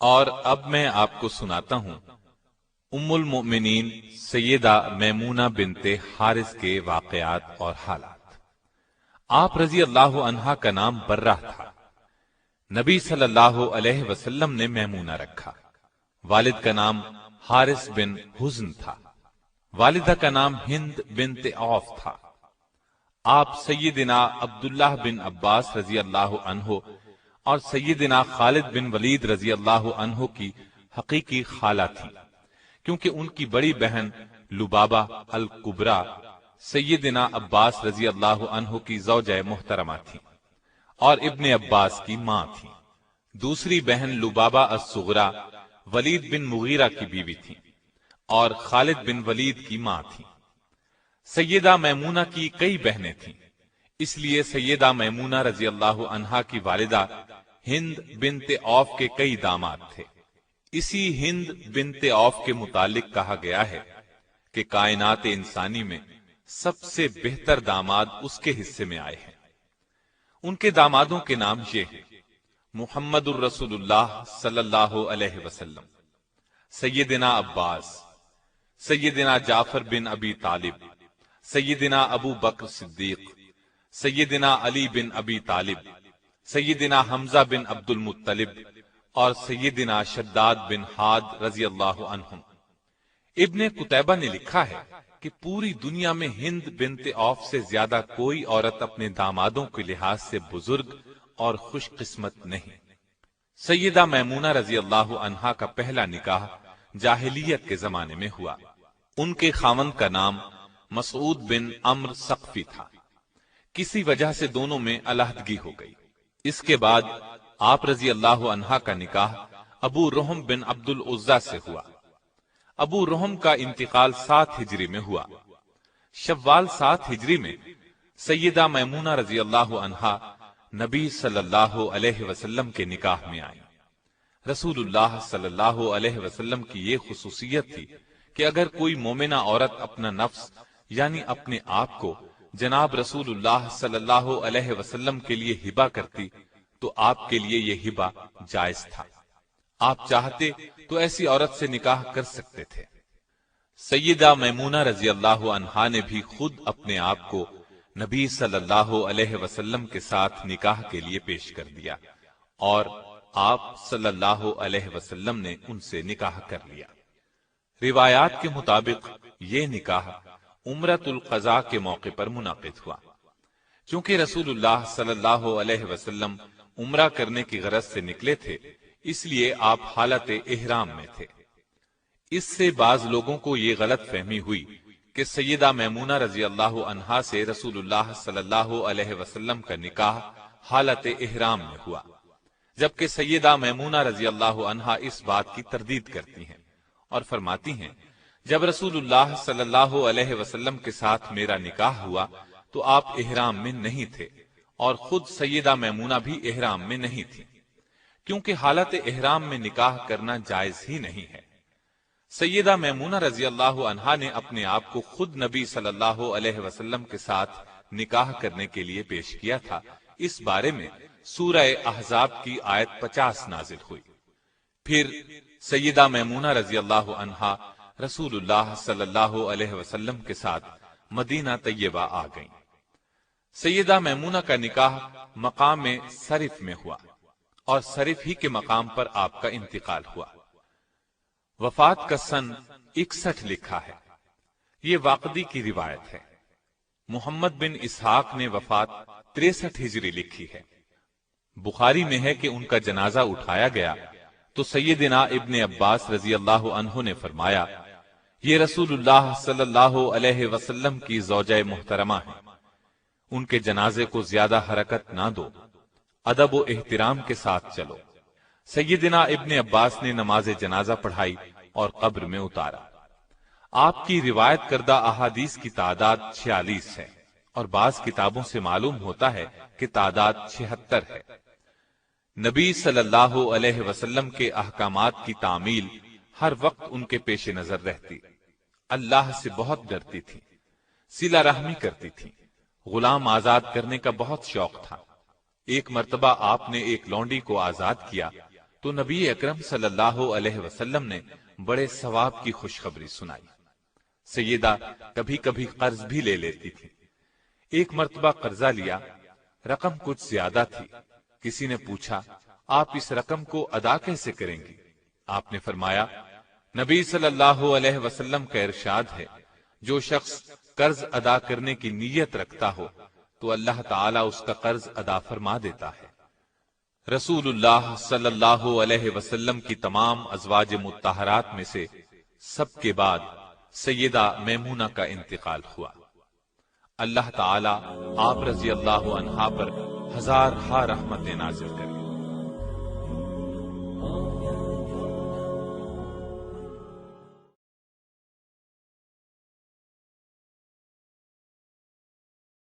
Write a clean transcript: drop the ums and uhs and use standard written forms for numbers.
اور اب میں آپ کو سناتا ہوں ام المؤمنین سیدہ میمونہ بنت حارث کے واقعات اور حالات۔ آپ رضی اللہ عنہا کا نام برہ تھا۔ نبی صلی اللہ علیہ وسلم نے میمونہ رکھا۔ والد کا نام حارث بن حزن تھا۔ والدہ کا نام ہند بنت عوف تھا۔ آپ سیدنا عبداللہ بن عباس رضی اللہ عنہ اور سیدنا خالد بن ولید رضی اللہ عنہ کی حقیقی خالہ تھی، کیونکہ ان کی بڑی بہن لبابہ الکبریٰ سیدنا عباس رضی اللہ عنہ کی زوجہ محترمہ تھی اور ابن عباس کی ماں تھی۔ دوسری بہن لبابہ الصغریٰ ولید بن مغیرہ کی بیوی تھی اور خالد بن ولید کی ماں تھی۔ سیدہ میمونہ کی کئی بہنیں تھیں، اس لیے سیدہ میمونہ رضی اللہ عنہا کی والدہ ہند بنت عوف کے کئی داماد تھے۔ اسی ہند بنت عوف کے متعلق کہا گیا ہے کہ کائنات انسانی میں سب سے بہتر داماد اس کے حصے میں آئے ہیں۔ ان کے دامادوں کے نام یہ ہیں: محمد الرسول اللہ صلی اللہ علیہ وسلم، سیدنا عباس، سیدنا جعفر بن ابی طالب، سیدنا ابو بکر صدیق، سیدنا علی بن ابی طالب، سیدنا حمزہ بن عبد المطلب اور سیدنا شداد بن حاد رضی اللہ عنہم۔ ابن قتیبہ نے لکھا ہے کہ پوری دنیا میں ہند بنت عوف سے زیادہ کوئی عورت اپنے دامادوں کے لحاظ سے بزرگ اور خوش قسمت نہیں۔ سیدہ میمونہ رضی اللہ عنہا کا پہلا نکاح جاہلیت کے زمانے میں ہوا۔ ان کے خاوند کا نام مسعود بن عمرو ثقفی تھا۔ کسی وجہ سے دونوں میں علیحدگی ہو گئی۔ اس کے بعد آپ رضی اللہ عنہا کا نکاح ابو رحم بن عبد العزیٰ سے ہوا۔ ابو رحم کا انتقال 7 ہجری میں ہوا۔ شوال 7 ہجری میں سیدہ میمونہ رضی اللہ عنہا نبی صلی اللہ علیہ وسلم کے نکاح میں آئیں۔ رسول اللہ صلی اللہ علیہ وسلم کی یہ خصوصیت تھی کہ اگر کوئی مومنہ عورت اپنا نفس یعنی اپنے آپ کو جناب رسول اللہ صلی اللہ علیہ وسلم کے لیے ہبہ کرتی تو آپ کے لیے یہ ہبہ جائز تھا۔ آپ چاہتے تو ایسی عورت سے نکاح کر سکتے تھے۔ سیدہ میمونہ رضی اللہ عنہا نے بھی خود اپنے آپ کو نبی صلی اللہ علیہ وسلم کے ساتھ نکاح کے لیے پیش کر دیا اور آپ صلی اللہ علیہ وسلم نے ان سے نکاح کر لیا۔ روایات کے مطابق یہ نکاح عمرۃ القضاء کے موقع پر منعقد ہوا۔ چونکہ رسول اللہ صلی اللہ علیہ وسلم عمرہ کرنے کی غرض سے نکلے تھے، اس لیے آپ حالت احرام میں تھے۔ اس سے بعض لوگوں کو یہ غلط فہمی ہوئی کہ سیدہ میمونہ رضی اللہ عنہا سے رسول اللہ صلی اللہ علیہ وسلم کا نکاح حالت احرام میں ہوا، جبکہ سیدہ میمونہ رضی اللہ عنہا اس بات کی تردید کرتی ہیں اور فرماتی ہیں جب رسول اللہ صلی اللہ علیہ وسلم کے ساتھ میرا نکاح ہوا تو آپ احرام میں نہیں تھے اور خود سیدہ میمونہ بھی احرام میں نہیں تھی، کیونکہ حالت احرام میں نکاح کرنا جائز ہی نہیں ہے۔ سیدہ میمونہ رضی اللہ عنہا نے اپنے آپ کو خود نبی صلی اللہ علیہ وسلم کے ساتھ نکاح کرنے کے لیے پیش کیا تھا۔ اس بارے میں سورہ احزاب کی آیت 50 نازل ہوئی۔ پھر سیدہ میمونہ رضی اللہ عنہا رسول اللہ صلی اللہ علیہ وسلم کے ساتھ مدینہ طیبہ آ گئیں۔ سیدہ میمونہ کا نکاح مقام صرف میں ہوا اور صرف ہی کے مقام پر آپ کا انتقال ہوا۔ وفات کا سن 61 لکھا ہے۔ یہ واقدی کی روایت ہے۔ محمد بن اسحاق نے وفات 63 ہجری لکھی ہے۔ بخاری میں ہے کہ ان کا جنازہ اٹھایا گیا تو سیدنا ابن عباس رضی اللہ عنہ نے فرمایا، یہ رسول اللہ صلی اللہ علیہ وسلم کی زوجہ محترمہ ہیں، ان کے جنازے کو زیادہ حرکت نہ دو، ادب و احترام کے ساتھ چلو۔ سیدنا ابن عباس نے نماز جنازہ پڑھائی اور قبر میں اتارا۔ آپ کی روایت کردہ احادیث کی تعداد 46 ہے اور بعض کتابوں سے معلوم ہوتا ہے کہ تعداد 76 ہے۔ نبی صلی اللہ علیہ وسلم کے احکامات کی تعمیل ہر وقت ان کے پیش نظر رہتی، اللہ سے بہت ڈرتی تھی، صلہ رحمی کرتی تھی، غلام آزاد کرنے کا بہت شوق تھا۔ ایک مرتبہ آپ نے ایک لونڈی کو آزاد کیا تو نبی اکرم صلی اللہ علیہ وسلم نے بڑے ثواب کی خوشخبری سنائی۔ سیدہ کبھی کبھی قرض بھی لے لیتی تھی۔ ایک مرتبہ قرضہ لیا، رقم کچھ زیادہ تھی۔ کسی نے پوچھا آپ اس رقم کو ادا کیسے کریں گی؟ آپ نے فرمایا نبی صلی اللہ علیہ وسلم کا ارشاد ہے جو شخص قرض ادا کرنے کی نیت رکھتا ہو تو اللہ تعالیٰ اس کا قرض ادا فرما دیتا ہے۔ رسول اللہ صلی اللہ علیہ وسلم کی تمام ازواج مطہرات میں سے سب کے بعد سیدہ میمونہ کا انتقال ہوا۔ اللہ تعالیٰ آپ رضی اللہ عنہا پر ہزارہا رحمتیں نازل کرے۔